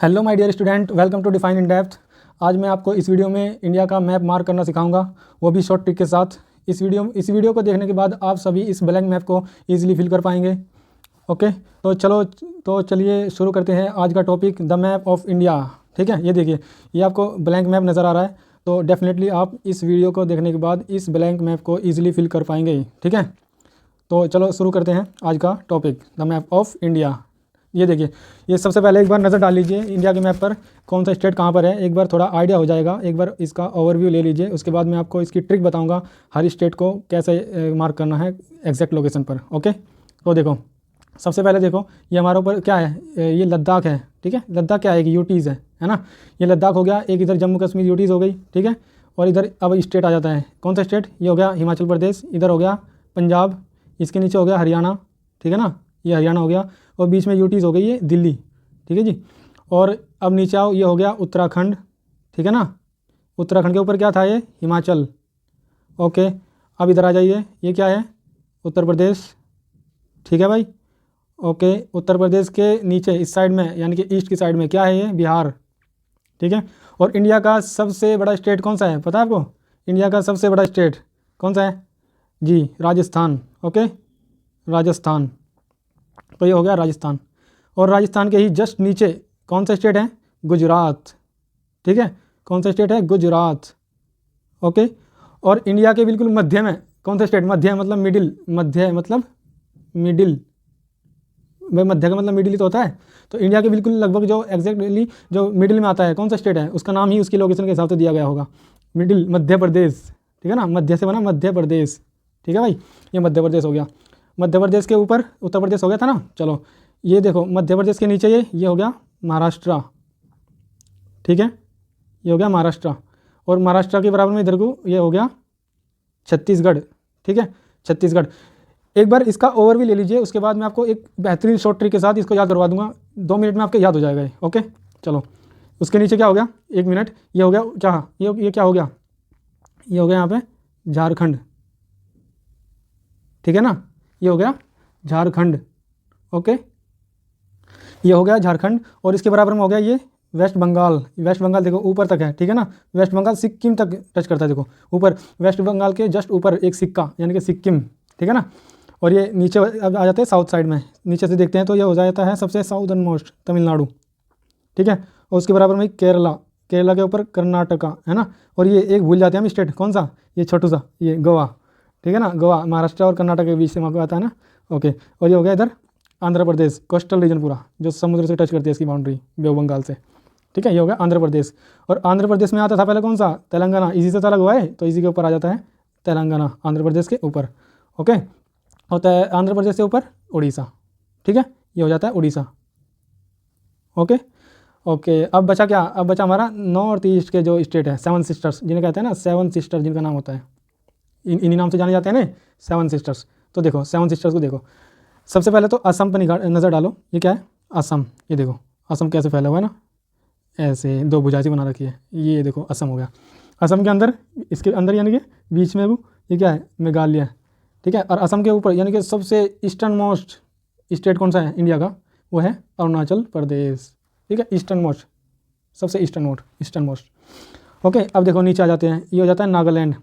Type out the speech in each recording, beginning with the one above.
Hello my dear student, welcome to define in depth. आज मैं आपको इस वीडियो में इंडिया का मैप मार्क करना सिखाऊंगा, वो भी शॉर्ट ट्रिक के साथ। इस वीडियो को देखने के बाद आप सभी इस ब्लैंक मैप को इजीली फिल कर पाएंगे। ओके, तो चलिए शुरू करते हैं आज का topic, the map of India. ठीक है, ये देखिए, ये आपको ब्लैंक मैप नज़र आ रहा है, तो डेफिनेटली आप इस वीडियो को देखने के बाद इस ब्लैंक मैप को ईजिली फिल कर पाएंगे। ठीक है, तो चलो शुरू करते हैं आज का topic, the map of India. ये देखिए, ये सबसे पहले एक बार नज़र डाल लीजिए इंडिया के मैप पर, कौन सा स्टेट कहाँ पर है, एक बार थोड़ा आइडिया हो जाएगा। एक बार इसका ओवरव्यू ले लीजिए, उसके बाद मैं आपको इसकी ट्रिक बताऊंगा हर स्टेट को कैसे मार्क करना है एग्जैक्ट लोकेशन पर। ओके, तो देखो, सबसे पहले देखो, ये हमारे ऊपर क्या है, ये लद्दाख है। ठीक है, लद्दाख क्या है, एक यूटीज़ है ना। ये लद्दाख हो गया, एक इधर जम्मू कश्मीर यूटीज़ हो गई। ठीक है, और इधर अब स्टेट आ जाता है, कौन सा स्टेट, ये हो गया हिमाचल प्रदेश, इधर हो गया पंजाब, इसके नीचे हो गया हरियाणा। ठीक है ना, ये हरियाणा हो गया, और बीच में यूटीज़ हो गई ये दिल्ली। ठीक है जी, और अब नीचे आओ, ये हो गया उत्तराखंड। ठीक है ना, उत्तराखंड के ऊपर क्या था, ये हिमाचल। ओके, अब इधर आ जाइए, ये क्या है, उत्तर प्रदेश। ठीक है भाई, ओके, उत्तर प्रदेश के नीचे इस साइड में, यानी कि ईस्ट की साइड में क्या है, ये बिहार। ठीक है, और इंडिया का सबसे बड़ा स्टेट कौन सा है, पता है आपको? इंडिया का सबसे बड़ा स्टेट कौन सा है जी, राजस्थान। ओके, राजस्थान, तो ये हो गया राजस्थान। और राजस्थान के ही जस्ट नीचे कौन सा स्टेट है, गुजरात। ठीक है, कौन सा स्टेट है, गुजरात। ओके, और इंडिया के बिल्कुल मध्य में कौन सा स्टेट, मध्य मतलब मिडिल, मध्य मतलब मिडिल, भाई मध्य का मतलब मिडिल ही तो होता है। तो इंडिया के बिल्कुल लगभग जो एग्जैक्टली जो मिडिल में आता है, कौन सा स्टेट है, उसका नाम ही उसकी लोकेशन के हिसाब से दिया गया होगा, मिडिल, मध्य प्रदेश। ठीक है ना, मध्य से बना मध्य प्रदेश। ठीक है भाई, ये मध्य प्रदेश हो गया। मध्य प्रदेश के ऊपर उत्तर प्रदेश हो गया था ना। चलो, ये देखो, मध्य प्रदेश के नीचे ये हो गया महाराष्ट्र। ठीक है, ये हो गया महाराष्ट्र, और महाराष्ट्र के बराबर में इधर को ये हो गया छत्तीसगढ़। ठीक है, छत्तीसगढ़। एक बार इसका ओवरव्यू ले लीजिए, उसके बाद मैं आपको एक बेहतरीन शॉर्ट ट्रिक के साथ इसको याद करवा दूंगा, 2 मिनट में आपके याद हो जाएगा ये। ओके, चलो, उसके नीचे क्या हो गया, 1 मिनट, ये हो गया क्या, ये क्या हो गया, ये हो गया यहाँ पे झारखंड। ठीक है ना, ये हो गया झारखंड। ओके, ये हो गया झारखंड, और इसके बराबर में हो गया ये वेस्ट बंगाल। वेस्ट बंगाल देखो ऊपर तक है। ठीक है ना, वेस्ट बंगाल सिक्किम तक टच करता है, देखो ऊपर, वेस्ट बंगाल के जस्ट ऊपर एक सिक्का, यानी कि सिक्किम। ठीक है ना, और ये नीचे अब आ जाते हैं साउथ साइड में, नीचे से देखते हैं तो ये हो जाता है सबसे साउदर्न मोस्ट तमिलनाडु। ठीक है, और उसके बराबर में केरला, केरला के ऊपर कर्नाटका है ना, और ये एक भूल जाते हैं हम स्टेट, कौन सा, ये छोटू सा, ये गोवा। ठीक है ना, गोवा महाराष्ट्र और कर्नाटक के बीच से वहाँ पे आता है ना। ओके, और ये हो गया इधर आंध्र प्रदेश, कोस्टल रीजन पूरा जो समुद्र से टच करती है इसकी बाउंड्री बे ऑफ बंगाल से। ठीक है, ये हो गया आंध्र प्रदेश, और आंध्र प्रदेश में आता था पहले कौन सा, तेलंगाना, इसी से अलग हुआ है, तो इसी के ऊपर आ जाता है तेलंगाना, आंध्र प्रदेश के ऊपर। ओके, होता है आंध्र प्रदेश से ऊपर उड़ीसा। ठीक है, ये हो जाता है उड़ीसा। ओके, ओके, अब बचा क्या, अब बचा हमारा नॉर्थ ईस्ट के जो स्टेट है, 7 सिस्टर्स जिन्हें कहते हैं ना, 7 सिस्टर्स जिनका नाम होता है, इन्हीं नाम से जाने जाते हैं ना, 7 सिस्टर्स। तो देखो 7 सिस्टर्स को देखो, सबसे पहले तो असम पर नज़र डालो, ये क्या है, असम। ये देखो असम कैसे फैला हुआ है ना, ऐसे 2 भुजाएं बना रखी है, ये देखो असम हो गया। असम के अंदर, इसके अंदर यानी कि बीच में वो ये क्या है, मेघालय। ठीक है, और असम के ऊपर यानी कि सबसे ईस्टर्न मोस्ट स्टेट कौन सा है इंडिया का, वो है अरुणाचल प्रदेश। ठीक है, ईस्टर्न मोस्ट, सबसे ईस्टर्न मोस्ट। ओके, अब देखो नीचे आ जाते हैं, ये हो जाता है नागालैंड,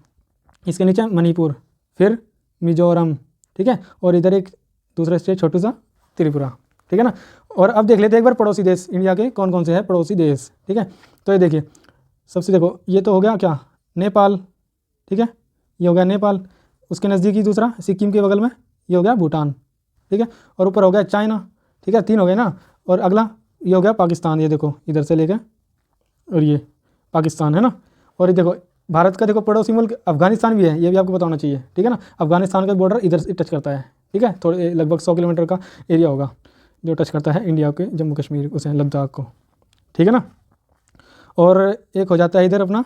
इसके नीचे मणिपुर, फिर मिजोरम। ठीक है, और इधर एक दूसरा स्टेट छोटू सा त्रिपुरा। ठीक है ना, और अब देख लेते हैं एक बार पड़ोसी देश इंडिया के कौन कौन से हैं पड़ोसी देश। ठीक है, तो ये देखिए, सबसे देखो, ये तो हो गया क्या, नेपाल। ठीक है, ये हो गया नेपाल, उसके नज़दीकी दूसरा सिक्किम के बगल में ये हो गया भूटान। ठीक है, और ऊपर हो गया चाइना। ठीक है, 3 हो गए ना, और अगला ये हो गया पाकिस्तान, ये देखो इधर से लेकर और ये पाकिस्तान है ना। और ये देखो भारत का देखो पड़ोसी मुल्क अफगानिस्तान भी है, ये भी आपको पता होना चाहिए। ठीक है ना, अफगानिस्तान का बॉर्डर इधर से टच करता है। ठीक है, थोड़े लगभग 100 किलोमीटर का एरिया होगा जो टच करता है इंडिया के जम्मू कश्मीर उसे लद्दाख को। ठीक है ना, और एक हो जाता है इधर अपना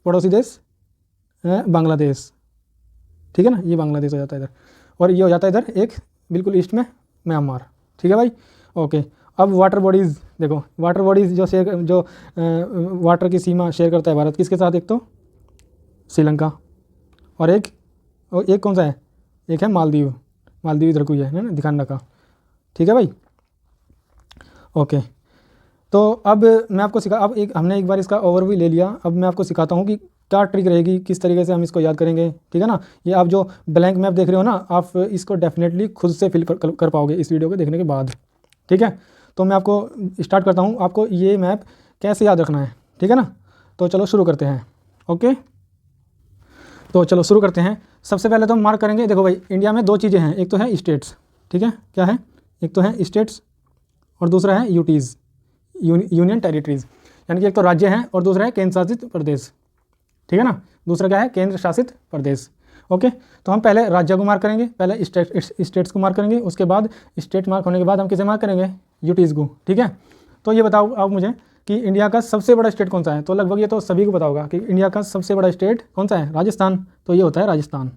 पड़ोसी देश बांग्लादेश। ठीक है ना, ये बांग्लादेश हो जाता है इधर, और ये हो जाता है इधर एक बिल्कुल ईस्ट में म्यांमार। ठीक है भाई, ओके। अब वाटर बॉडीज़ देखो, वाटर बॉडीज़ जो वाटर की सीमा शेयर करता है भारत किसके साथ, एक तो श्रीलंका, और एक कौन सा है, एक है मालदीव। मालदीव इधर को ही है ना, ध्यान रखा। ठीक है भाई, ओके। तो अब मैं आपको हमने एक बार इसका ओवरव्यू ले लिया। अब मैं आपको सिखाता हूँ कि क्या ट्रिक रहेगी, किस तरीके से हम इसको याद करेंगे, ठीक है ना। ये आप जो ब्लैंक मैप देख रहे हो ना, आप इसको डेफिनेटली खुद से फिल कर पाओगे इस वीडियो को देखने के बाद, ठीक है। तो मैं आपको स्टार्ट करता हूँ, आपको ये मैप कैसे याद रखना है, ठीक है ना। तो चलो शुरू करते हैं। ओके, तो चलो शुरू करते हैं। सबसे पहले तो हम मार्क करेंगे, देखो भाई इंडिया में दो चीज़ें हैं, एक तो है स्टेट्स, ठीक है, क्या है, एक तो है स्टेट्स और दूसरा है यूटीज़, यूनियन टेरिटरीज़, यानी कि एक तो राज्य हैं और दूसरा है केंद्र शासित प्रदेश, ठीक है ना। दूसरा क्या है, केंद्र शासित प्रदेश। ओके, तो हम पहले राज्य को मार्क करेंगे, पहले स्टेट्स को मार्क करेंगे, उसके बाद स्टेट मार्क होने के बाद हम किसे मार्क करेंगे, यूटीज़ को, ठीक है। तो ये बताओ आप मुझे कि इंडिया का सबसे बड़ा स्टेट कौन सा है। तो लगभग ये तो सभी को पता होगा कि इंडिया का सबसे बड़ा स्टेट कौन सा है, राजस्थान। तो ये होता है राजस्थान,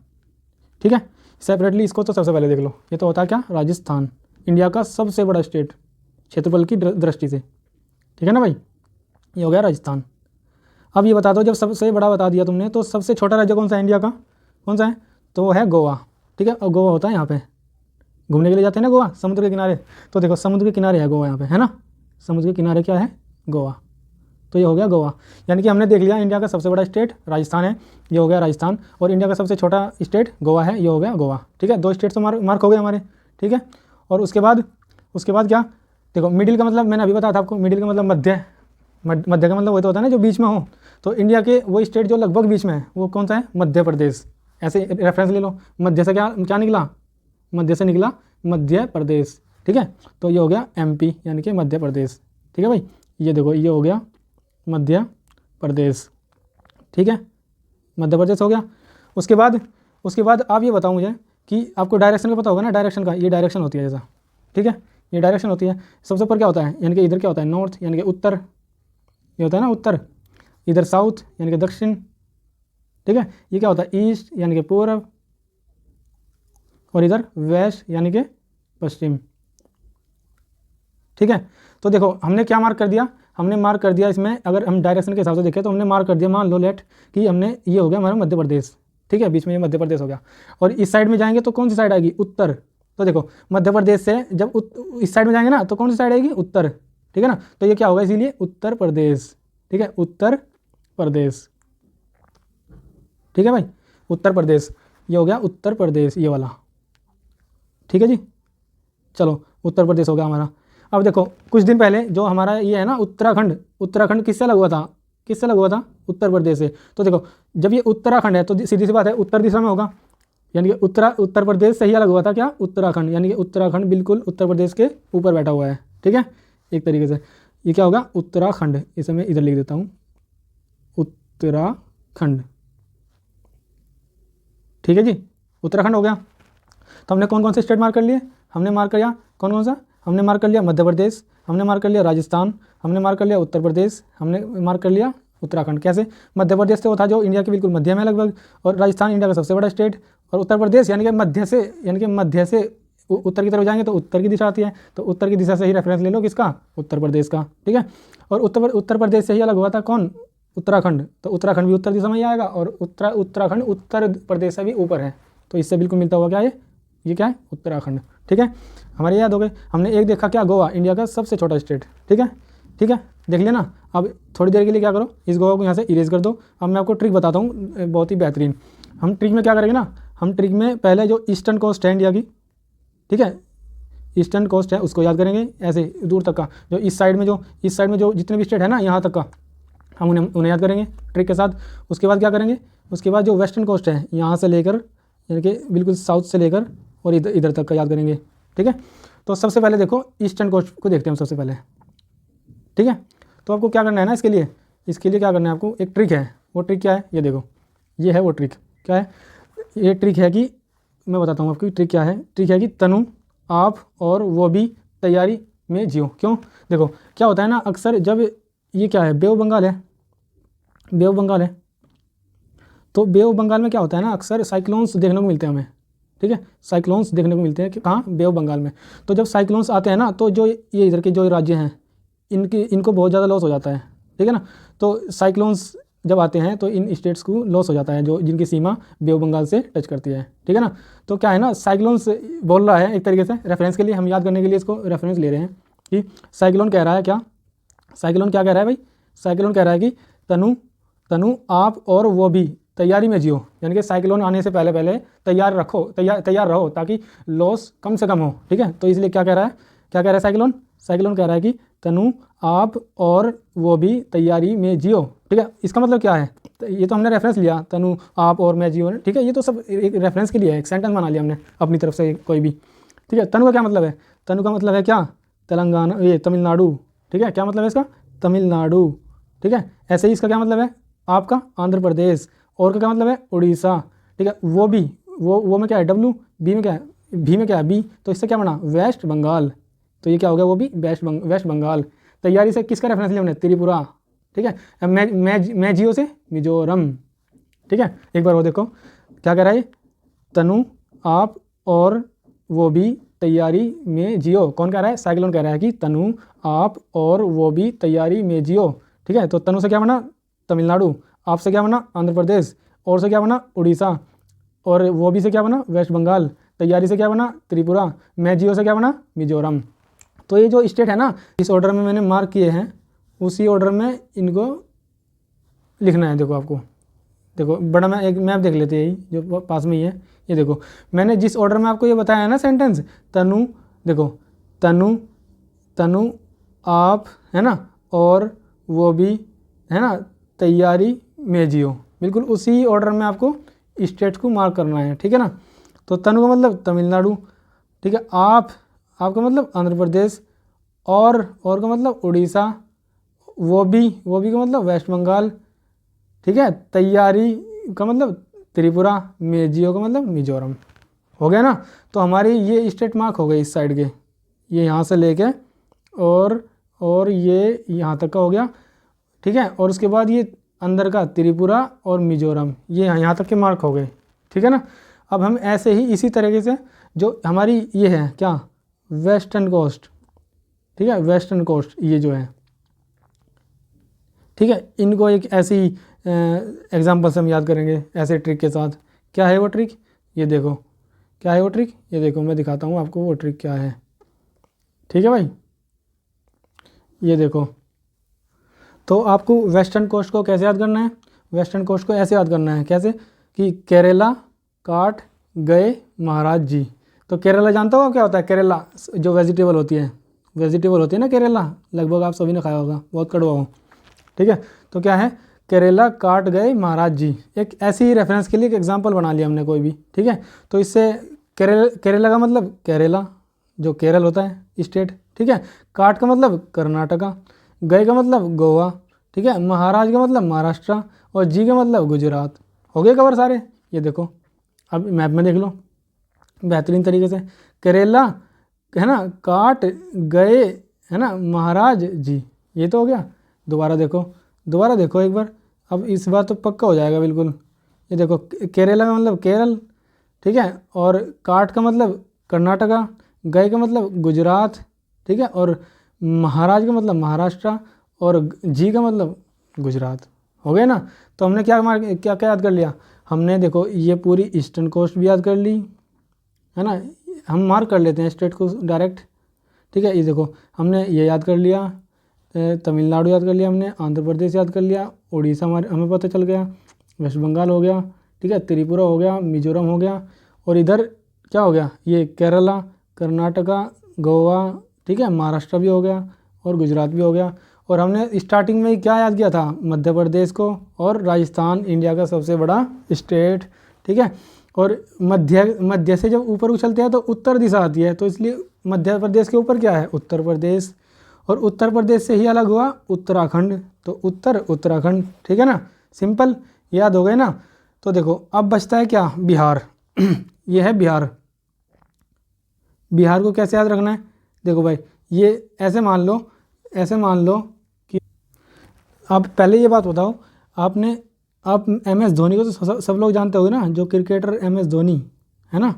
ठीक है। सेपरेटली इसको तो सबसे पहले देख लो, ये तो होता है क्या, राजस्थान, इंडिया का सबसे बड़ा स्टेट क्षेत्रफल की दृष्टि से, ठीक है ना भाई, ये हो गया राजस्थान। अब ये बता दो, जब सबसे बड़ा बता दिया तुमने, तो सबसे छोटा राज्य कौन सा है इंडिया का, कौन सा है, तो वो है गोवा, ठीक है। और गोवा होता है यहाँ पे, घूमने के लिए जाते हैं ना गोवा, समुद्र के किनारे। तो देखो समुद्र के किनारे है गोवा यहाँ पे, है ना, समुद्र के किनारे क्या है, गोवा। तो ये हो गया गोवा, यानी कि हमने देख लिया इंडिया का सबसे बड़ा स्टेट राजस्थान है, ये हो गया राजस्थान, और इंडिया का सबसे छोटा स्टेट गोवा है, ये हो गया गोवा, ठीक है। दो स्टेट तो मार्क हो गए हमारे, ठीक है। और उसके बाद क्या, देखो मिडिल का मतलब मैंने अभी बताया था आपको, मिडिल का मतलब मध्य का मतलब वही तो होता है ना जो बीच में हो। तो इंडिया के वो स्टेट जो लगभग बीच में है वो कौन सा है, मध्य प्रदेश। ऐसे रेफरेंस ले लो, मध्य से क्या निकला, मध्य से निकला मध्य प्रदेश, ठीक है। तो ये हो गया एमपी, यानी कि मध्य प्रदेश, ठीक है भाई। ये देखो ये हो गया मध्य प्रदेश, ठीक है, मध्य प्रदेश हो गया। उसके बाद आप ये बताओ मुझे कि आपको डायरेक्शन का पता होगा ना, डायरेक्शन का, ये डायरेक्शन होती है जैसा, ठीक है, ये डायरेक्शन होती है। सबसे ऊपर क्या होता है, यानी कि इधर क्या होता है, नॉर्थ, यानी कि उत्तर, ये होता है ना उत्तर, इधर साउथ यानी कि दक्षिण, ठीक है। ये क्या होता है, ईस्ट यानी कि पूर्व, और इधर वेस्ट यानी कि पश्चिम, ठीक है। तो देखो हमने क्या मार्क कर दिया, हमने मार्क कर दिया इसमें, अगर हम डायरेक्शन के हिसाब से देखें तो हमने मार्क कर दिया, मान लो लेट कि हमने, ये हो गया हमारा मध्य प्रदेश, ठीक है, बीच में ये मध्य प्रदेश हो गया। और इस साइड में जाएंगे तो कौन सी साइड आएगी, उत्तर। तो देखो मध्य प्रदेश से जब इस साइड में जाएंगे ना तो कौन सी साइड आएगी, उत्तर, ठीक है ना। तो ये क्या होगा, इसीलिए उत्तर प्रदेश, ठीक है, उत्तर प्रदेश, ठीक है भाई, उत्तर प्रदेश, ये हो गया उत्तर प्रदेश, ये वाला, ठीक है जी। चलो उत्तर प्रदेश हो गया हमारा। अब देखो कुछ दिन पहले जो हमारा ये है ना उत्तराखंड किससे लगा हुआ था, किससे लगा हुआ था, उत्तर प्रदेश से। तो देखो जब ये उत्तराखंड है तो सीधी सी बात है उत्तर दिशा में होगा, यानी कि उत्तर प्रदेश से ही लगा हुआ था क्या, उत्तराखंड, यानी कि उत्तराखंड बिल्कुल उत्तर प्रदेश के ऊपर बैठा हुआ है, ठीक है। एक तरीके से ये क्या होगा, उत्तराखंड, इसे मैं इधर लिख देता हूँ, उत्तराखंड, ठीक है जी, उत्तराखंड हो गया। तो हमने कौन कौन से स्टेट मार्क कर लिए, हमने मार्क किया कौन कौन सा, हमने मार्क कर लिया मध्य प्रदेश, हमने मार्क कर लिया राजस्थान, हमने मार्क कर लिया उत्तर प्रदेश, हमने मार्क कर लिया उत्तराखंड। कैसे, मध्य प्रदेश तो था जो इंडिया के बिल्कुल मध्य में लगभग, और राजस्थान इंडिया का सबसे बड़ा स्टेट, और उत्तर प्रदेश यानी कि मध्य से उत्तर की तरफ जाएंगे तो उत्तर की दिशा आती है, तो उत्तर की दिशा से ही रेफरेंस ले लो किसका, उत्तर प्रदेश का, ठीक है। और उत्तर प्रदेश से ही अलग हुआ था कौन, उत्तराखंड, तो उत्तराखंड भी उत्तर दिशा में ही आएगा, और उत्तराखंड उत्तर प्रदेश से भी ऊपर है, तो इससे बिल्कुल मिलता हुआ क्या है, ये क्या है, उत्तराखंड, ठीक है। हमारे याद हो गए, हमने एक देखा क्या, गोवा, इंडिया का सबसे छोटा स्टेट, ठीक है, ठीक है, देख लिया ना। अब थोड़ी देर के लिए क्या करो, इस गोवा को यहाँ से इरेज कर दो। अब मैं आपको ट्रिक बताता हूँ बहुत ही बेहतरीन। हम ट्रिक में क्या करेंगे ना, हम ट्रिक में पहले जो ईस्टर्न कोस्ट है इंडिया की, ठीक है, ईस्टर्न कोस्ट है उसको याद करेंगे, ऐसे दूर तक का, जो इस साइड में जो जितने भी स्टेट है ना यहाँ तक का, हम उन्हें याद करेंगे ट्रिक के साथ। उसके बाद क्या करेंगे, उसके बाद जो वेस्टर्न कोस्ट है यहाँ से लेकर, यानी कि बिल्कुल साउथ से लेकर और इधर तक का याद करेंगे, ठीक है। तो सबसे पहले देखो ईस्टर्न कोस्ट को देखते हैं हम सबसे पहले, ठीक है। तो आपको क्या करना है ना, इसके लिए क्या करना है आपको, एक ट्रिक है, वो ट्रिक क्या है, ये देखो, ये है वो ट्रिक, क्या है, ये ट्रिक है कि मैं बताता हूँ आपको ट्रिक क्या है। ट्रिक है कि तनु, आप और वो भी तैयारी में जियो। क्यों, देखो क्या होता है ना, अक्सर जब ये क्या है, बे ऑफ बंगाल है, बे ऑफ बंगाल है, तो बे ऑफ बंगाल में क्या होता है ना, अक्सर साइक्लोन्स देखने को मिलते हैं हमें, ठीक है, साइक्लोन्स देखने को मिलते हैं कि कहाँ, बे ऑफ बंगाल में। तो जब साइक्लोन्स आते हैं ना, तो जो ये इधर के जो राज्य हैं इनको बहुत ज़्यादा लॉस हो जाता है, ठीक है ना। तो साइक्लोन्स जब आते हैं तो इन स्टेट्स को लॉस हो जाता है, जो जिनकी सीमा बे ऑफ बंगाल से टच करती है, ठीक है ना। तो क्या है ना, साइक्लोन्स बोल रहा है एक तरीके से, रेफरेंस के लिए हम याद करने के लिए इसको रेफरेंस ले रहे हैं कि साइक्लोन कह रहा है क्या, साइक्लोन क्या कह रहा है भाई, साइक्लोन कह रहा है कि तनु तनु आप और वो भी तैयारी में जियो, यानी कि साइक्लोन आने से पहले पहले तैयार रखो, तैयार रहो ताकि लॉस कम से कम हो, ठीक है। तो इसलिए क्या कह रहा है, क्या कह रहा है साइक्लोन, साइक्लोन कह रहा है कि तनु आप और वो भी तैयारी में जियो, ठीक है। इसका मतलब क्या है, तो ये तो हमने रेफरेंस लिया, तनु आप और मैं जियो, ठीक है। ये तो सब एक रेफरेंस के लिए है, एक सेंटेंस बना लिया हमने अपनी तरफ से कोई भी, ठीक है। तनु का क्या मतलब है, तनु का मतलब है क्या, तेलंगाना, ये तमिलनाडु, ठीक है। क्या मतलब है इसका, तमिलनाडु, ठीक है। ऐसे ही इसका क्या मतलब है आपका, आंध्र प्रदेश। और का क्या मतलब है, उड़ीसा, ठीक है। वो भी, वो में क्या है डब्लू, बी में क्या है, भी में क्या है बी, तो इससे क्या बना, वेस्ट बंगाल। तो ये क्या हो गया, वो भी वेस्ट बंगाल। तैयारी से किसका रेफरेंस लिया हमने, त्रिपुरा, ठीक है। मैं जियो से मिजोरम, ठीक है। एक बार वो देखो क्या कह रहा है, तनु आप और वो भी तैयारी में जियो। कौन कह रहा है, साइक्लोन कह रहा है कि तनु आप और वो भी तैयारी में जियो, ठीक है। तो तनु से क्या बना, तमिलनाडु, आप से क्या बना, आंध्र प्रदेश, और से क्या बना, उड़ीसा, और वो भी से क्या बना, वेस्ट बंगाल, तैयारी से क्या बना, त्रिपुरा, मैं जियो से क्या बना, मिजोरम। तो ये जो स्टेट है ना, इस ऑर्डर में मैंने मार्क किए हैं, उसी ऑर्डर में इनको लिखना है। देखो आपको, देखो बड़ा मैं एक मैप देख लेते हैं, जो पास में ही है, ये देखो मैंने जिस ऑर्डर में आपको ये बताया है ना सेंटेंस, तनु, देखो तनु तनु आप, है ना, और वो भी, है ना, तैयारी में जियो, बिल्कुल उसी ऑर्डर में आपको स्टेट को मार्क करना है, ठीक है ना। तो तनु का मतलब तमिलनाडु, ठीक है। आपका मतलब आंध्र प्रदेश, और का मतलब उड़ीसा, वो भी का मतलब वेस्ट बंगाल, ठीक है। तैयारी का मतलब त्रिपुरा, में जियो का मतलब मिजोरम। हो गया ना। तो हमारी ये स्टेट मार्क हो गई इस साइड के, ये यहाँ से लेके और ये यहाँ तक का हो गया, ठीक है। और उसके बाद ये अंदर का त्रिपुरा और मिजोरम, ये यहाँ तक के मार्क हो गए, ठीक है ना। अब हम ऐसे ही इसी तरीके से जो हमारी ये है क्या, वेस्टर्न कोस्ट, ठीक है, वेस्टर्न कोस्ट ये जो है, ठीक है, इनको एक ऐसी एग्जाम्पल से हम याद करेंगे ऐसे ट्रिक के साथ। क्या है वो ट्रिक, ये देखो क्या है वो ट्रिक, ये देखो मैं दिखाता हूँ आपको वो ट्रिक क्या है, ठीक है भाई। ये देखो, तो आपको वेस्टर्न कोस्ट को कैसे याद करना है, वेस्टर्न कोस्ट को ऐसे याद करना है, कैसे कि केरला काट गए महाराज जी। तो केरला जानता हो आप क्या होता है, केरला जो वेजिटेबल होती है ना केरला, लगभग आप सभी ने खाया होगा, बहुत कड़वा हो, ठीक है। तो क्या है, केरला काट गए महाराज जी, एक ऐसी ही रेफरेंस के लिए एक एग्जांपल बना लिया हमने कोई भी, ठीक है। तो इससे केरला का मतलब केरला जो केरल होता है स्टेट, ठीक है। काट का मतलब कर्नाटका, गए का मतलब गोवा, ठीक है। महाराज का मतलब महाराष्ट्र, और जी का मतलब गुजरात। हो गए कवर सारे। ये देखो अब मैप में देख लो बेहतरीन तरीके से, केरला, है ना, काट गए, है ना, महाराज जी, ये तो हो गया। दोबारा देखो एक बार, अब इस बार तो पक्का हो जाएगा बिल्कुल। ये देखो केरला का मतलब केरल, ठीक है, और काट का मतलब कर्नाटका, गए का मतलब गुजरात, ठीक है, और महाराज का मतलब महाराष्ट्र, और जी का मतलब गुजरात। हो गए ना। तो हमने क्या याद कर लिया, हमने देखो ये पूरी ईस्टर्न कोस्ट भी याद कर ली, है ना, हम मार्क कर लेते हैं स्टेट को डायरेक्ट, ठीक है। ये देखो हमने ये याद कर लिया, तमिलनाडु याद कर लिया हमने, आंध्र प्रदेश याद कर लिया, उड़ीसा हमें पता चल गया, वेस्ट बंगाल हो गया, ठीक है, त्रिपुरा हो गया, मिजोरम हो गया, और इधर क्या हो गया, ये केरला, कर्नाटका, गोवा, ठीक है, महाराष्ट्र भी हो गया, और गुजरात भी हो गया। और हमने स्टार्टिंग में ही क्या याद किया था, मध्य प्रदेश को, और राजस्थान इंडिया का सबसे बड़ा स्टेट, ठीक है। और मध्य से जब ऊपर उछलते हैं तो उत्तर दिशा आती है, तो इसलिए मध्य प्रदेश के ऊपर क्या है, उत्तर प्रदेश, और उत्तर प्रदेश से ही अलग हुआ उत्तराखंड, तो उत्तराखंड, ठीक है ना। सिंपल याद हो गए ना। तो देखो अब बचता है क्या, बिहार ये है बिहार। बिहार को कैसे याद रखना है, देखो भाई ये ऐसे मान लो कि आप पहले ये बात बताओ, आप MS धोनी को तो सब लोग जानते होगे ना, जो क्रिकेटर MS धोनी है ना।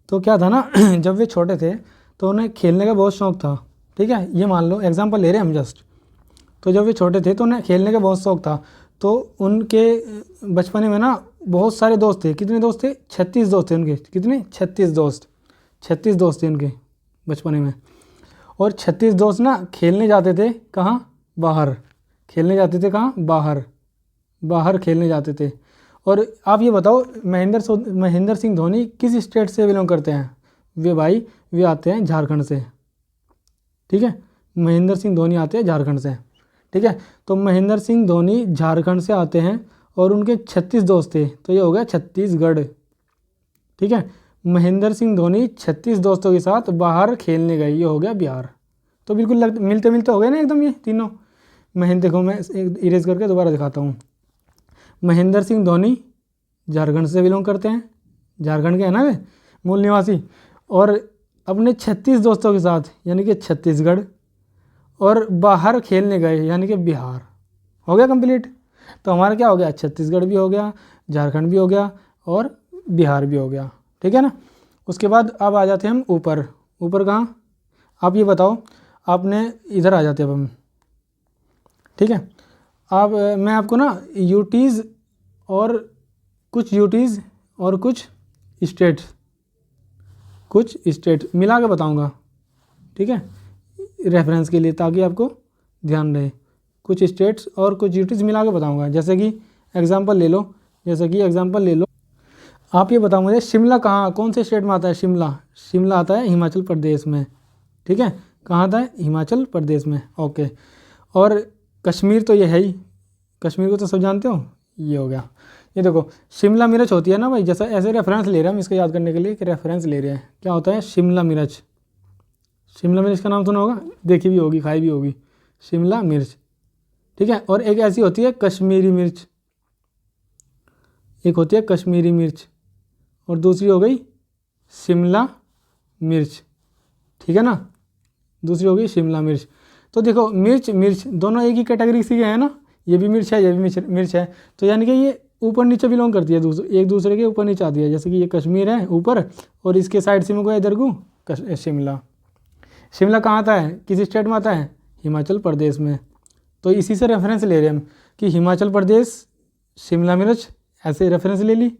तो क्या था ना जब वे छोटे थे तो उन्हें खेलने का बहुत शौक़ था, ठीक है। ये मान लो एग्जांपल ले रहे हैं हम जस्ट। तो जब वे छोटे थे तो उन्हें खेलने का बहुत शौक़ था, तो उनके बचपने में ना बहुत सारे दोस्त थे। कितने दोस्त थे, 36 दोस्त थे उनके। कितने, 36 दोस्त थे उनके बचपने में। और 36 दोस्त ना खेलने जाते थे कहाँ, बाहर खेलने जाते थे। कहाँ? बाहर, बाहर खेलने जाते थे। और आप ये बताओ महेंद्र सिंह धोनी किस स्टेट से बिलोंग करते हैं? वे भाई वे आते हैं झारखंड से, ठीक है। महेंद्र सिंह धोनी आते हैं झारखंड से, ठीक है। तो महेंद्र सिंह धोनी झारखंड से आते हैं और उनके 36 दोस्त थे, तो ये हो गया छत्तीसगढ़, ठीक है। महेंद्र सिंह धोनी 36 दोस्तों के साथ बाहर खेलने गए, ये हो गया बिहार। तो बिल्कुल मिलते मिलते हो गए ना एकदम ये तीनों। देखो मैं इरेज करके दोबारा दिखाता हूँ। महेंद्र सिंह धोनी झारखंड से बिलोंग करते हैं, झारखंड के है ना वे मूल निवासी, और अपने 36 दोस्तों के साथ यानी कि छत्तीसगढ़, और बाहर खेलने गए यानी कि बिहार। हो गया कंप्लीट। तो हमारा क्या हो गया? छत्तीसगढ़ भी हो गया, झारखंड भी हो गया और बिहार भी हो गया, ठीक है ना। उसके बाद अब आ जाते हैं हम ऊपर। ऊपर कहाँ? आप ये बताओ। आपने इधर आ जाते हैं अब हम, ठीक है। अब मैं आपको ना यूटीज़ और कुछ स्टेट मिला के बताऊंगा, ठीक है, रेफरेंस के लिए, ताकि आपको ध्यान रहे। कुछ स्टेट्स और कुछ यूटीज़ मिला के बताऊंगा। जैसे कि एग्जांपल ले लो, आप ये बताओ मुझे शिमला कौन से स्टेट में आता है? शिमला आता है हिमाचल प्रदेश में, ठीक है। कहाँ आता है? हिमाचल प्रदेश में, ओके। और कश्मीर तो ये है ही, कश्मीर को तो सब जानते हो, ये हो गया। ये देखो शिमला मिर्च होती है ना भाई, जैसा ऐसे रेफरेंस ले रहे हैं हम इसको याद करने के लिए कि रेफरेंस ले रहे हैं। क्या होता है? शिमला मिर्च का नाम सुना होगा, देखी भी होगी, खाई भी होगी, शिमला मिर्च, ठीक है। और एक ऐसी होती है कश्मीरी मिर्च, एक होती है कश्मीरी मिर्च, और दूसरी हो गई शिमला मिर्च, ठीक है ना। दूसरी हो गई शिमला मिर्च। तो देखो मिर्च दोनों एक ही कैटेगरी से है ना, ये भी मिर्च है, ये भी मिर्च है। तो यानी कि ये ऊपर नीचे बिलोंग करती है, एक दूसरे के ऊपर नीचे आती है। जैसे कि ये कश्मीर है ऊपर, और इसके साइड से मैं को इधर को शिमला कहाँ आता है? किस स्टेट में आता है? हिमाचल प्रदेश में। तो इसी से रेफरेंस ले रहे हैं हम कि हिमाचल प्रदेश शिमला मिर्च, ऐसे रेफरेंस ले ली।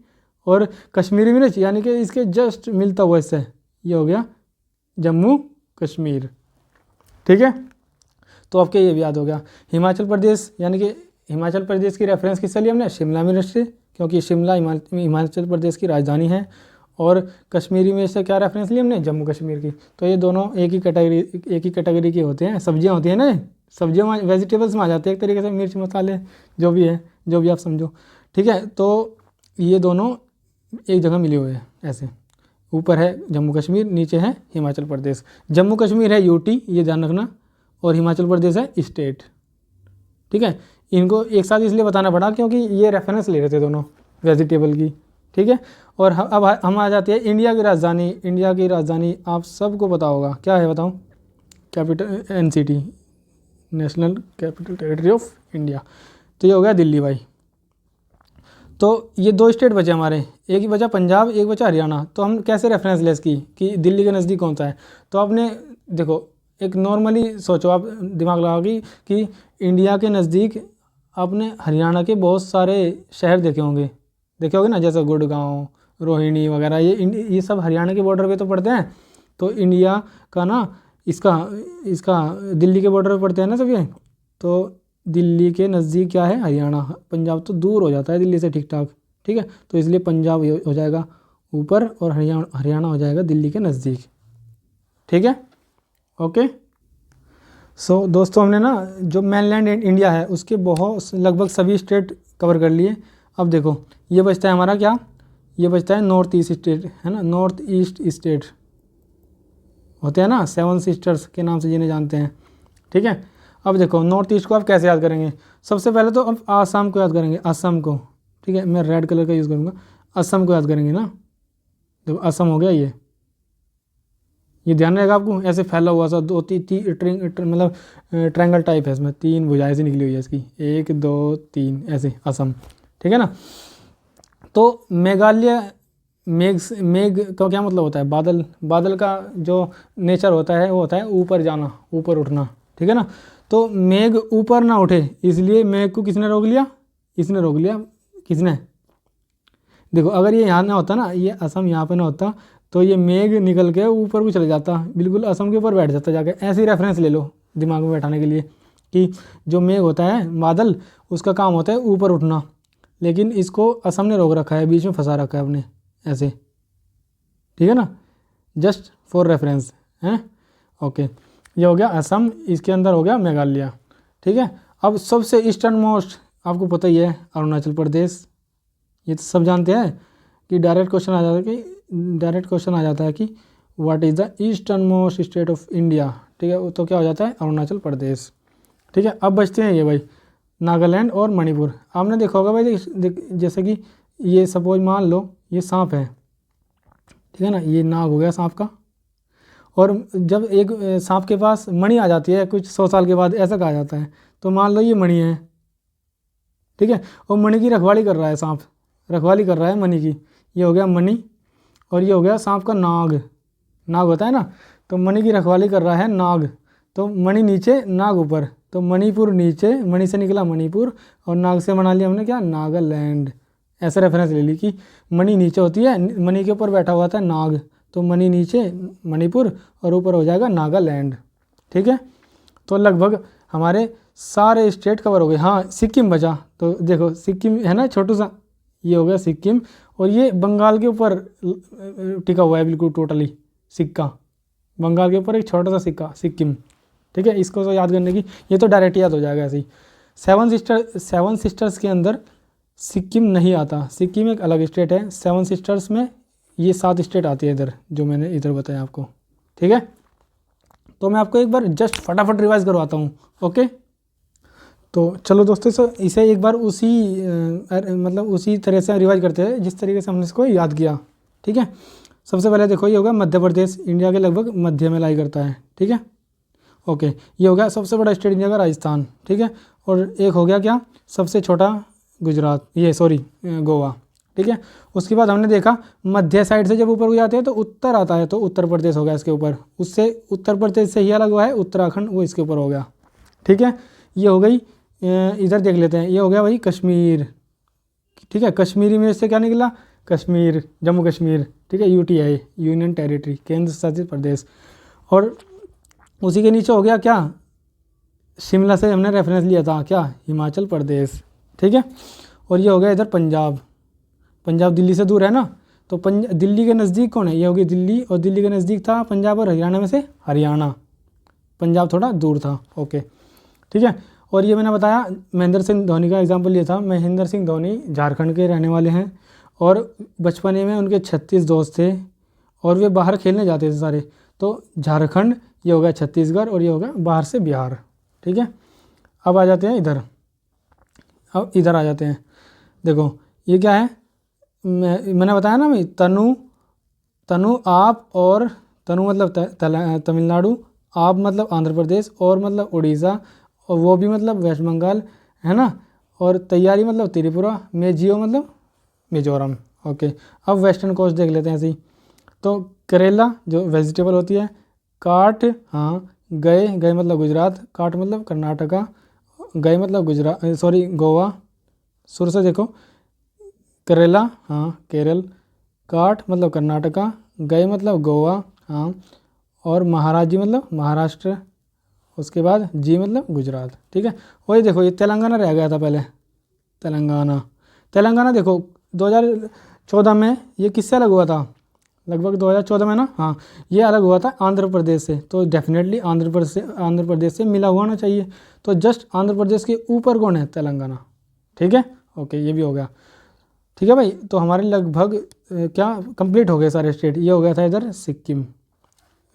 और कश्मीरी मिर्च यानी कि इसके जस्ट मिलता हुआ इससे, ये हो गया जम्मू कश्मीर, ठीक है। तो आपके ये भी याद हो गया। हिमाचल प्रदेश यानी कि हिमाचल प्रदेश की रेफरेंस किससे ली हमने? शिमला मिर्च से, क्योंकि शिमला हिमाचल प्रदेश की राजधानी है। और कश्मीरी मिर्च से क्या रेफरेंस ली हमने? जम्मू कश्मीर की। तो ये दोनों एक ही कैटेगरी के होते हैं, सब्जियां होती हैं ना, सब्जियों में वेजिटेबल्स में आ जाते हैं एक तरीके से, मिर्च मसाले जो भी है, जो भी आप समझो, ठीक है। तो ये दोनों एक जगह मिले हुए हैं ऐसे। ऊपर है जम्मू कश्मीर, नीचे है हिमाचल प्रदेश। जम्मू कश्मीर है यूटी, ये ध्यान रखना, और हिमाचल प्रदेश है स्टेट, ठीक है। इनको एक साथ इसलिए बताना पड़ा क्योंकि ये रेफरेंस ले रहे थे दोनों वेजिटेबल की, ठीक है। और अब हम आ जाते हैं इंडिया की राजधानी। इंडिया की राजधानी आप सबको पता होगा, क्या है बताओ? Capital NCT, national capital territory of India. तो ये हो गया दिल्ली भाई। तो ये दो स्टेट बचे हमारे, एक ही बचा पंजाब, एक बचा हरियाणा। तो हम कैसे रेफरेंस ले इसकी कि दिल्ली के नज़दीक कौन सा है? तो आपने देखो एक नॉर्मली सोचो, आप दिमाग लगाओगे कि इंडिया के नज़दीक आपने हरियाणा के बहुत सारे शहर देखे होंगे ना, जैसे गुड़गांव, रोहिणी वगैरह, ये सब हरियाणा के बॉर्डर पे तो पड़ते हैं। तो इंडिया का ना इसका दिल्ली के बॉर्डर पे पड़ते हैं ना सब ये। तो दिल्ली के नज़दीक क्या है? हरियाणा। पंजाब तो दूर हो जाता है दिल्ली से ठीक ठाक, ठीक है। तो इसलिए पंजाब हो जाएगा ऊपर और हरियाणा हो जाएगा दिल्ली के नज़दीक, ठीक है, ओके। सो दोस्तों हमने ना जो मेनलैंड इंडिया है उसके बहुत लगभग सभी स्टेट कवर कर लिए। अब देखो ये बचता है हमारा क्या? ये बचता है नॉर्थ ईस्ट स्टेट, है ना। नॉर्थ ईस्ट स्टेट होते हैं ना, 7 सिस्टर्स के नाम से जिन्हें जानते हैं, ठीक है। अब देखो नॉर्थ ईस्ट को आप कैसे याद करेंगे? सबसे पहले तो अब आसाम को याद करेंगे, असम को, ठीक है। मैं रेड कलर का यूज़ करूँगा, असम को याद करेंगे ना। देखो असम हो गया ये ध्यान रहेगा आपको। ऐसे फैला हुआ सा दो मतलब ट्रायंगल टाइप है, इसमें 3 भुजाएं से निकली हुई है इसकी, 1 2 3 ऐसे, असम, ठीक है ना। तो मेघालय, मेघ का क्या मतलब होता है? बादल का जो नेचर होता है वो होता है ऊपर जाना, ऊपर उठना, ठीक है ना। तो मेघ ऊपर ना उठे इसलिए मेघ को किसने रोक लिया? इसने रोक लिया। किसने? देखो अगर ये यहाँ ना होता ना, ये असम यहाँ पे ना होता, तो ये मेघ निकल के ऊपर को चले जाता, बिल्कुल असम के ऊपर बैठ जाता जाके। ऐसे ही रेफरेंस ले लो दिमाग में बैठाने के लिए। कि जो मेघ होता है बादल, उसका काम होता है ऊपर उठना, लेकिन इसको असम ने रोक रखा है, बीच में फंसा रखा है अपने ऐसे, ठीक है ना, जस्ट फॉर रेफरेंस हैं। ओके, ये हो गया असम, इसके अंदर हो गया मेघालय, ठीक है। अब सबसे ईस्टर्न मोस्ट आपको पता ही है अरुणाचल प्रदेश, ये तो सब जानते हैं कि डायरेक्ट क्वेश्चन आ जाता है कि what is the eastern most state of India, ठीक है, तो क्या हो जाता है अरुणाचल प्रदेश, ठीक है। अब बचते हैं ये भाई नागालैंड और मणिपुर। आपने देखा होगा भाई, जैसे कि ये सपोज मान लो ये सांप है, ठीक है ना, ये नाग हो गया सांप का, और जब एक सांप के पास मणि आ जाती है कुछ 100 साल के बाद, ऐसा कहा जाता है, तो मान लो ये मणि है, ठीक है, और मणि की रखवाली कर रहा है सांप, रखवाली कर रहा है मणि की, ये हो गया मणि, और ये हो गया सांप का नाग, नाग होता है ना, तो मणि की रखवाली कर रहा है नाग, तो मणि नीचे नाग ऊपर, तो मणिपुर नीचे, मणि से निकला मणिपुर, और नाग से बना लिया हमने क्या, नागालैंड। ऐसे रेफरेंस ले ली कि मणि नीचे होती है, मणि के ऊपर बैठा हुआ था नाग, तो मणि नीचे मणिपुर और ऊपर हो जाएगा नागालैंड, ठीक है। तो लगभग हमारे सारे स्टेट कवर हो गए। हाँ, सिक्किम बचा, तो देखो सिक्किम है ना छोटू सा, ये हो गया सिक्किम, और ये बंगाल के ऊपर टिका हुआ है बिल्कुल टोटली, सिक्का बंगाल के ऊपर एक छोटा सा सिक्का सिक्किम, ठीक है। इसको तो याद करने की, ये तो डायरेक्ट याद हो जाएगा ऐसे ही। सेवन सिस्टर्स के अंदर सिक्किम नहीं आता, सिक्किम एक अलग स्टेट है, 7 सिस्टर्स में ये 7 स्टेट आती है इधर, जो मैंने इधर बताया आपको, ठीक है। तो मैं आपको एक बार जस्ट फटाफट रिवाइज करवाता हूँ, ओके। तो चलो दोस्तों, इसे एक बार उसी मतलब उसी तरह से रिवाइज करते हैं जिस तरीके से हमने इसको याद किया, ठीक है। सबसे पहले देखो, ये होगा मध्य प्रदेश, इंडिया के लगभग मध्य में लाई करता है, ठीक है। ओके, ये हो गया सबसे बड़ा स्टेट इंडिया का राजस्थान, ठीक है। और एक हो गया क्या, सबसे छोटा गुजरात, ये सॉरी गोवा, ठीक है। उसके बाद हमने देखा मध्य साइड से जब ऊपर हो जाते हैं तो उत्तर आता है, तो उत्तर प्रदेश हो गया इसके ऊपर, उससे उत्तर प्रदेश से ही अलग हुआ है उत्तराखंड, वो इसके ऊपर हो गया, ठीक है। ये हो गई, इधर देख लेते हैं, ये हो गया भाई कश्मीर, ठीक है। कश्मीरी में से क्या निकला, कश्मीर, जम्मू कश्मीर, ठीक है, यूटीआई, यूनियन टेरिटरी, केंद्र शासित प्रदेश। और उसी के नीचे हो गया क्या, शिमला से हमने रेफरेंस लिया था क्या, हिमाचल प्रदेश, ठीक है। और ये हो गया इधर पंजाब, पंजाब दिल्ली से दूर है ना, तो दिल्ली के नज़दीक कौन है, ये होगी दिल्ली, और दिल्ली के नज़दीक था पंजाब, और हरियाणा में से हरियाणा, पंजाब थोड़ा दूर था, ओके, ठीक है। और ये मैंने बताया महेंद्र सिंह धोनी का एग्जांपल लिया था, महेंद्र सिंह धोनी झारखंड के रहने वाले हैं, और बचपने में उनके 36 दोस्त थे, और वे बाहर खेलने जाते थे सारे, तो झारखंड, ये हो गया छत्तीसगढ़, और ये हो गया बाहर से बिहार, ठीक है। अब आ जाते हैं इधर, अब इधर आ जाते हैं, देखो ये क्या है, मैंने बताया ना भाई, तनु आप, और तनु मतलब तमिलनाडु, आप मतलब आंध्र प्रदेश, और मतलब उड़ीसा, और वो भी मतलब वेस्ट बंगाल, है ना, और तैयारी मतलब त्रिपुरा, मेजियो मतलब मिजोरम, ओके। अब वेस्टर्न कोस्ट देख लेते हैं ऐसे ही, तो करेला जो वेजिटेबल होती है, काट, हाँ, गए मतलब गुजरात, काट मतलब कर्नाटका, गए मतलब गुजरात, सॉरी गोवा, शुरू से देखो, करेला, हाँ केरल, काट मतलब कर्नाटका, गए मतलब गोवा, हाँ, और महाराजी मतलब महाराष्ट्र, उसके बाद जी मतलब गुजरात, ठीक है। वही देखो, ये तेलंगाना रह गया था पहले, तेलंगाना देखो 2014 में ये किससे अलग हुआ था, लगभग 2014 में ना, हाँ, ये अलग हुआ था आंध्र प्रदेश से, तो डेफिनेटली आंध्र प्रदेश से मिला हुआ ना चाहिए, तो जस्ट आंध्र प्रदेश के ऊपर कौन है, तेलंगाना, ठीक है, ओके, ये भी हो गया, ठीक है भाई। तो हमारे लगभग क्या कंप्लीट हो गए सारे स्टेट, ये हो गया था इधर सिक्किम।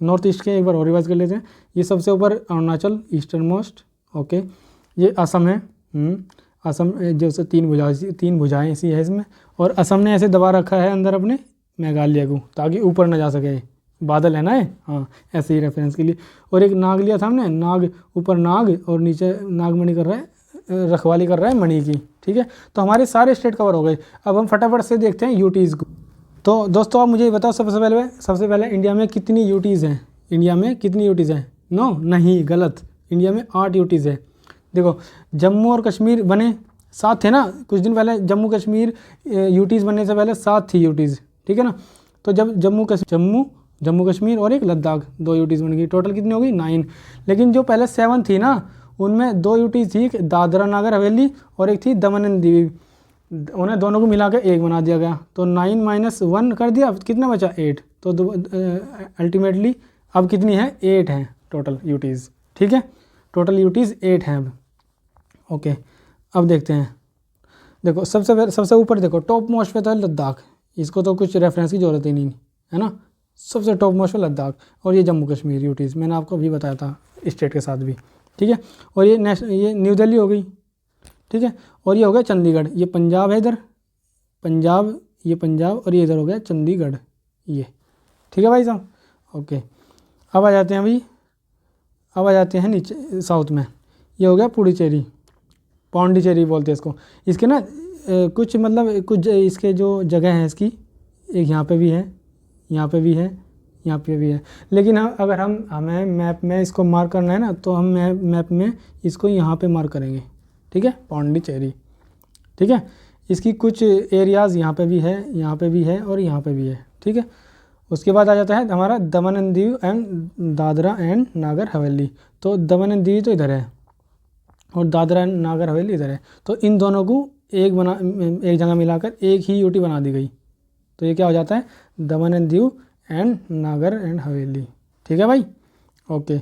नॉर्थ ईस्ट के एक बार और रिवाइज कर लेते हैं, ये सबसे ऊपर अरुणाचल ईस्टर्न मोस्ट, ओके। ये असम है, असम जो से 3 भुजाएं ऐसी है इसमें, और असम ने ऐसे दबा रखा है अंदर अपने मेघालय को, ताकि ऊपर ना जा सके, बादल है ना ये, हाँ, ऐसे ही रेफरेंस के लिए। और एक नाग लिया था हमने, नाग ऊपर नाग, और नीचे नागमणि कर रहा है, रखवाली कर रहा है मणि की, ठीक है। तो हमारे सारे स्टेट कवर हो गए। अब हम फटाफट से देखते हैं यूटीज़ को। तो दोस्तों आप मुझे ये बताओ, सबसे पहले इंडिया में कितनी यूटीज़ हैं, इंडिया में कितनी यूटीज़ हैं, नो नहीं गलत, इंडिया में 8 यूटीज़ है। देखो जम्मू और कश्मीर बने 7 थे ना, कुछ दिन पहले जम्मू कश्मीर यूटीज़ बनने से पहले 7 थी यूटीज़, ठीक है ना। तो जब जम्मू कश्मीर और एक लद्दाख 2 यूटीज़ बन गई, टोटल कितनी हो गई 9। लेकिन जो पहले 7 थी ना, उनमें 2 यूटीज़ थी, एक दादरा नगर हवेली और एक थी दमन एंड दीव। उन्हें दोनों को मिला के 1 बना दिया गया। तो 9 - 1 कर दिया, कितना बचा 8। तो अल्टीमेटली अब कितनी है 8 हैं टोटल यूटीज़। ठीक है, टोटल यूटीज़ 8 हैं अब। ओके, अब देखते हैं। देखो सबसे ऊपर देखो टॉप मोस्ट पे तो है लद्दाख, इसको तो कुछ रेफरेंस की ज़रूरत ही नहीं है ना। सबसे टॉप मोस्ट पे लद्दाख, और ये जम्मू कश्मीर यूटीज़ मैंने आपको अभी बताया था स्टेट के साथ भी। ठीक है, और ये न्यू दिल्ली हो गई। ठीक है, और ये हो गया चंडीगढ़, ये पंजाब है इधर, पंजाब, ये पंजाब, और ये इधर हो गया चंडीगढ़ ये। ठीक है भाई साहब। ओके, अब आ जाते हैं नीचे साउथ में। ये हो गया पुडुचेरी, पौंडीचेरी बोलते हैं इसको। इसके ना कुछ मतलब कुछ इसके जो जगह हैं इसकी, एक यहाँ पे भी है, यहाँ पे भी है, यहाँ पे भी है। लेकिन अगर हमें मैप में इसको मार्क करना है ना, तो हम मैप में इसको यहाँ पे मार्क करेंगे। ठीक है, पौंडीचेरी। ठीक है, इसकी कुछ एरियाज़ यहाँ पे भी है, यहाँ पे भी है, और यहाँ पे भी है। ठीक है, उसके बाद आ जाता है हमारा दमन and Diu and Dadra and Nagar Haveli. तो दमन एंड दीव तो इधर है और दादरा एंड नागर हवेली इधर है। तो इन दोनों को एक जगह मिलाकर एक ही यूटी बना दी गई। तो ये क्या हो जाता है, दमन एंड दीव एंड नागर एंड हवेली। ठीक है भाई। ओके,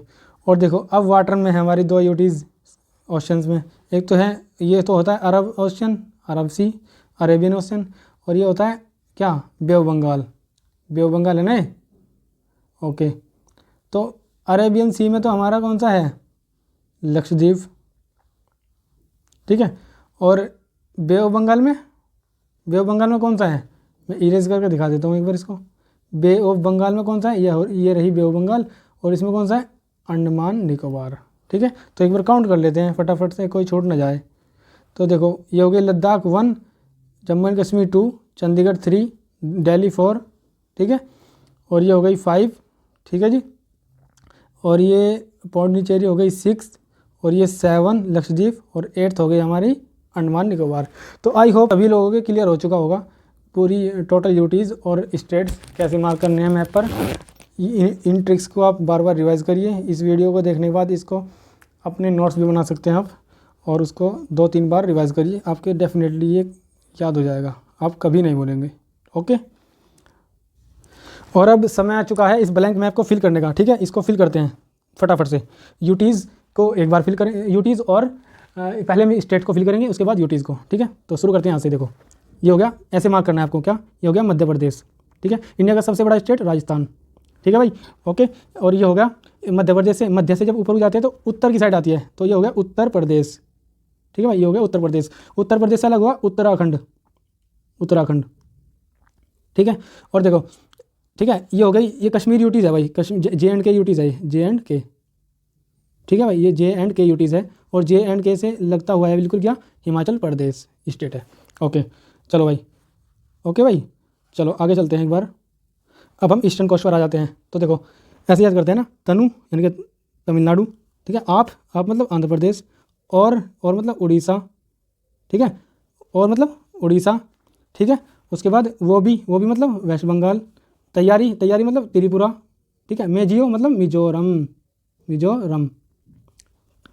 और देखो अब वाटर में है हमारी 2 यूटीज़ ओशंस में। एक तो है, ये तो होता है Arab ocean, Arab sea, Arabian ocean, और ये होता है क्या, bay of Bengal, bay of Bengal है ना। ओके, तो अरेबियन सी में तो हमारा कौन सा है, लक्षद्वीप। ठीक है, और बे ऑफ बंगाल में कौन सा है, मैं इरेज करके दिखा देता हूँ एक बार इसको। बे ऑफ बंगाल में कौन सा है, ये रही बे ऑफ बंगाल, और इसमें कौन सा है, अंडमान निकोबार। ठीक है, तो एक बार काउंट कर लेते हैं फटाफट से, कोई छूट ना जाए। तो देखो ये हो गया लद्दाख 1, जम्मू एंड कश्मीर 2, चंडीगढ़ 3, दिल्ली 4। ठीक है, और ये हो गई 5। ठीक है जी, और ये पौंडीचेरी हो गई 6, और ये 7 लक्षद्वीप, और 8th हो गई हमारी अंडमान निकोबार। तो आई होप सभी लोगों के क्लियर हो चुका होगा पूरी टोटल यूटीज़ और स्टेट्स कैसे मार्क करने हैं मैप पर। इन ट्रिक्स को आप बार बार रिवाइज़ करिए। इस वीडियो को देखने के बाद इसको अपने नोट्स भी बना सकते हैं आप, और उसको 2-3 बार रिवाइज़ करिए, आपके डेफिनेटली ये याद हो जाएगा, आप कभी नहीं भूलेंगे। ओके, और अब समय आ चुका है इस ब्लैंक मैप को फिल करने का। ठीक है, इसको फिल करते हैं फटाफट से। यूटीज़ को एक बार फिल करें, यूटीज़, और पहले हम स्टेट को फिल करेंगे, उसके बाद यूटीज़ को। ठीक है, तो शुरू करते हैं यहाँ से। देखो ये हो गया, ऐसे मार्क करना है आपको, क्या ये हो गया मध्य प्रदेश। ठीक है, इंडिया का सबसे बड़ा स्टेट राजस्थान। ठीक है भाई। ओके, और ये हो गया मध्य प्रदेश से, मध्य से जब ऊपर जाते हैं तो उत्तर की साइड आती है, तो ये हो गया उत्तर प्रदेश। ठीक है भाई, ये हो गया उत्तर प्रदेश। उत्तर प्रदेश से अलग हुआ उत्तराखंड, उत्तराखंड। ठीक है, और देखो, ठीक है, ये हो गई, ये कश्मीर यूटीज़ है भाई, J&K यूटीज़ है, J&K। ठीक है भाई, ये J&K यूटीज़ है, और J&K से लगता हुआ है बिल्कुल क्या, हिमाचल प्रदेश स्टेट है। ओके, चलो भाई। ओके भाई, चलो आगे चलते हैं एक बार। अब हम ईस्टर्न कोस्ट पर आ जाते हैं। तो देखो ऐसे याद करते हैं ना, तनु यानी कि तमिलनाडु। ठीक है, आप मतलब आंध्र प्रदेश, और मतलब उड़ीसा। ठीक है, और मतलब उड़ीसा। ठीक है, उसके बाद वो भी मतलब वेस्ट बंगाल। तैयारी मतलब त्रिपुरा। ठीक है, मेजियो मतलब मिजोरम।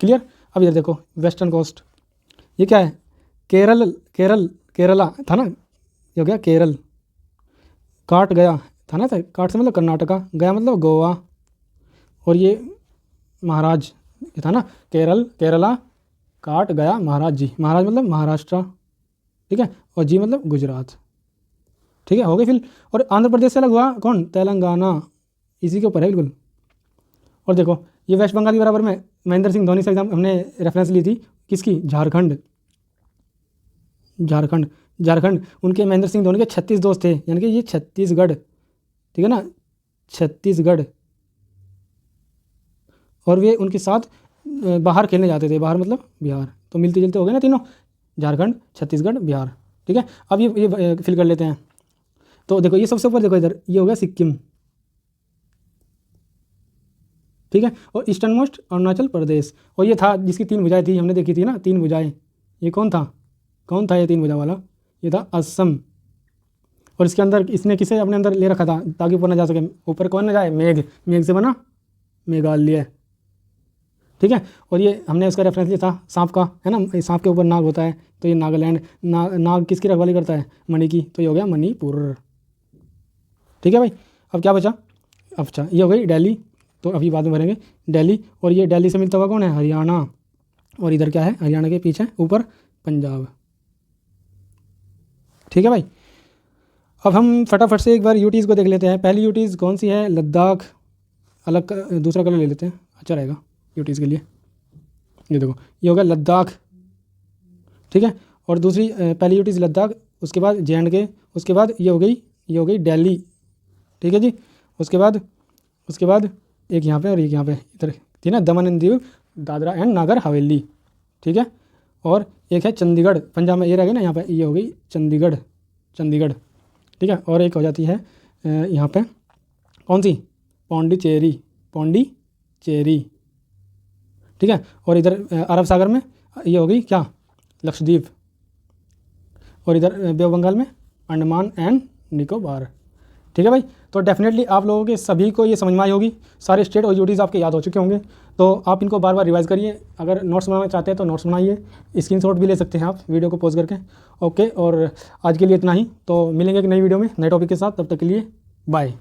क्लियर। अब इधर देखो वेस्टर्न कोस्ट, ये क्या है, केरला था ना, ये हो गया केरल। काट गया था ना, काट से मतलब कर्नाटका, गया मतलब गोवा, और ये महाराज ये था ना, केरला, काट गया महाराज जी, महाराज मतलब महाराष्ट्र। ठीक है, और जी मतलब गुजरात। ठीक है, हो गई फिल। और आंध्र प्रदेश से अलग हुआ कौन, तेलंगाना, इसी के ऊपर है बिल्कुल। और देखो ये वेस्ट बंगाल के बराबर में महेंद्र सिंह धोनी से एग्जाम हमने रेफरेंस ली थी, किसकी, झारखंड। उनके महेंद्र सिंह धोनी के 36 दोस्त थे, यानी कि ये छत्तीसगढ़। ठीक है ना, छत्तीसगढ़। और वे उनके साथ बाहर खेलने जाते थे, बाहर मतलब बिहार। तो मिलते जुलते हो गए ना तीनों, झारखंड, छत्तीसगढ़, बिहार। ठीक है, अब ये फिल कर लेते हैं। तो देखो ये सबसे ऊपर देखो इधर, ये हो गया सिक्किम। ठीक है, और ईस्टर्न मोस्ट अरुणाचल प्रदेश। और ये था जिसकी 3 भुजाएं थी, हमने देखी थी ना 3 भुजाएं, ये कौन था ये 3 भुजा वाला, ये था असम। और इसके अंदर इसने किसे अपने अंदर ले रखा था ताकि ऊपर ना जा सके, ऊपर कौन ना जाए, मेघ से बना मेघालय। ठीक है। और ये हमने उसका रेफरेंस लिया था सांप का, है ना, सांप के ऊपर नाग होता है, तो ये नागालैंड, नाग किसकी रखवाली करता है, मणि की, तो ये हो गया मणिपुर। ठीक है भाई। अब क्या बचा, अच्छा ये हो गई दिल्ली, तो अभी बाद में भरेंगे दिल्ली। और ये दिल्ली से मिलता हुआ कौन है, हरियाणा, और इधर क्या है, हरियाणा के पीछे ऊपर पंजाब। ठीक है भाई। अब हम फटाफट से एक बार यूटीज़ को देख लेते हैं। पहली यूटीज़ कौन सी है, लद्दाख, अलग दूसरा कलर ले लेते हैं, अच्छा रहेगा यूटीज़ के लिए। ये देखो ये हो गया लद्दाख, ठीक है। और दूसरी पहली यूटीज़ लद्दाख, उसके बाद JNK, उसके बाद ये हो गई दिल्ली, ठीक है जी। उसके बाद एक यहाँ पे और एक यहाँ पे, इधर थी ना दमन एंड दीव, दादरा एंड नागर हवेली, ठीक है। और एक है चंडीगढ़, पंजाब में ये रह गई ना, यहाँ पे ये हो गई चंडीगढ़, ठीक है। और एक हो जाती है यहाँ पे कौन सी, पौंडीचेरी, ठीक है। और इधर अरब सागर में ये हो गई क्या, लक्षद्वीप। और इधर बे ऑफ बंगाल में अंडमान एंड निकोबार। ठीक है भाई। तो डेफिनेटली आप लोगों के सभी को ये समझ में आई होगी, सारे स्टेट और यूटीज़ आपके याद हो चुके होंगे। तो आप इनको बार बार रिवाइज़ करिए। अगर नोट्स बनाना चाहते हैं तो नोट्स बनाइए, स्क्रीनशॉट भी ले सकते हैं आप वीडियो को पॉज करके। ओके, और आज के लिए इतना ही, तो मिलेंगे एक नई वीडियो में नए टॉपिक के साथ, तब तक के लिए बाय।